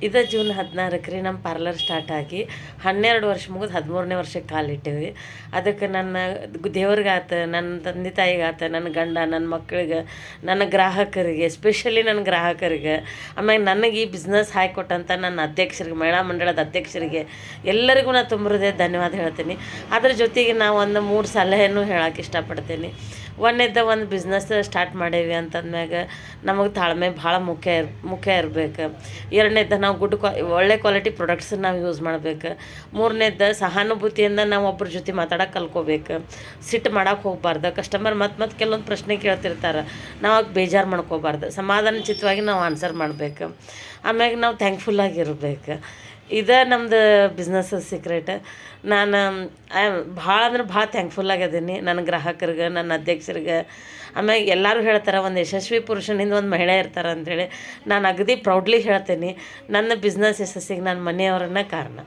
ಇದೇ ಜೂನ್ 16ಕ್ಕೆ ರೀ ನಮ್ಮ ಪಾರ್ಲರ್ ಸ್ಟಾರ್ಟ್ ಆಗಿ 12 ವರ್ಷ ಮುಗಿದು 13ನೇ ವರ್ಷಕ್ಕೆ ಕಾಲಿಟ್ಟಿವಿ. ಅದಕ್ಕೆ ನನ್ನ ದೇವ್ರಿಗಾತ, ನನ್ನ ತಂದೆ ತಾಯಿಗಾತ, ನನ್ನ ಗಂಡ, ನನ್ನ ಮಕ್ಕಳಿಗೆ, ನನ್ನ ಗ್ರಾಹಕರಿಗೆ, ಎಸ್ಪೆಷಲಿ ನನ್ನ ಗ್ರಾಹಕರಿಗೆ, ಆಮೇಲೆ ನನಗೆ ಈ ಬಿಸ್ನೆಸ್ ಹಾಕಿಕೊಟ್ಟಂಥ ನನ್ನ ಅಧ್ಯಕ್ಷರಿಗೆ, ಮಹಿಳಾ ಮಂಡಳದ ಅಧ್ಯಕ್ಷರಿಗೆ ಎಲ್ಲರಿಗೂ ನಾನು ತುಂಬ ಹೃದಯ ಧನ್ಯವಾದ ಹೇಳ್ತೀನಿ. ಅದ್ರ ಜೊತೆಗೆ ನಾವು ಒಂದು 3 ಸಲಹೆನೂ ಹೇಳೋಕೆ ಇಷ್ಟಪಡ್ತೀನಿ. ಒಂದು ಬಿಸ್ನೆಸ್ ಸ್ಟಾರ್ಟ್ ಮಾಡೇವಿ ಅಂತಂದ್ಮ್ಯಾಗ ನಮಗೆ ತಾಳ್ಮೆ ಭಾಳ ಮುಖ್ಯ ಇರಬೇಕು. ಎರಡನೇದು ನಾವು ಒಳ್ಳೆ ಕ್ವಾಲಿಟಿ ಪ್ರಾಡಕ್ಟ್ಸನ್ನ ನಾವು ಯೂಸ್ ಮಾಡ್ಬೇಕು. ಮೂರನೇದು ಸಹಾನುಭೂತಿಯಿಂದ ನಾವು ಒಬ್ಬರ ಜೊತೆ ಮಾತಾಡೋಕೆ ಕಲ್ತ್ಕೋಬೇಕು. ಸಿಟ್ಟು ಮಾಡೋಕೆ ಹೋಗ್ಬಾರ್ದು. ಕಸ್ಟಮರ್ ಮತ್ತೆ ಕೆಲವೊಂದು ಪ್ರಶ್ನೆ ಕೇಳ್ತಿರ್ತಾರೆ, ನಾವು ಬೇಜಾರು ಮಾಡ್ಕೋಬಾರ್ದು. ಸಮಾಧಾನಚಿತವಾಗಿ ನಾವು ಆನ್ಸರ್ ಮಾಡಬೇಕು. ಆಮ್ಯಾಗ ನಾವು ಥ್ಯಾಂಕ್ಫುಲ್ಲಾಗಿರ್ಬೇಕು. ಇದೇ ನಮ್ಮದು ಬಿಸ್ನೆಸ್ ಸೀಕ್ರೆಟ್. ನಾನು ಭಾಳ ಅಂದ್ರೆ ಭಾಳ ಥ್ಯಾಂಕ್ಫುಲ್ಲಾಗಿದ್ದೀನಿ ನನ್ನ ಗ್ರಾಹಕರಿಗೆ, ನನ್ನ ಅಧ್ಯಕ್ಷರಿಗೆ. ಆಮ್ಯಾಗ ಎಲ್ಲರೂ ಹೇಳ್ತಾರೆ, ಒಂದು ಯಶಸ್ವಿ ಪುರುಷನ ಹಿಂದೆ ಒಂದು ಮಹಿಳೆ ಇರ್ತಾರೆ ಅಂಥೇಳಿ. ನಾನು ಅಗದಿ ಪ್ರೌಡ್ಲಿ ಹೇಳ್ತೀನಿ, ನನ್ನ ಬಿಸ್ನೆಸ್ ಯಶಸ್ಸಿಗೆ ನನ್ನ ಮನೆಯವರನ್ನ ಕಾರಣ.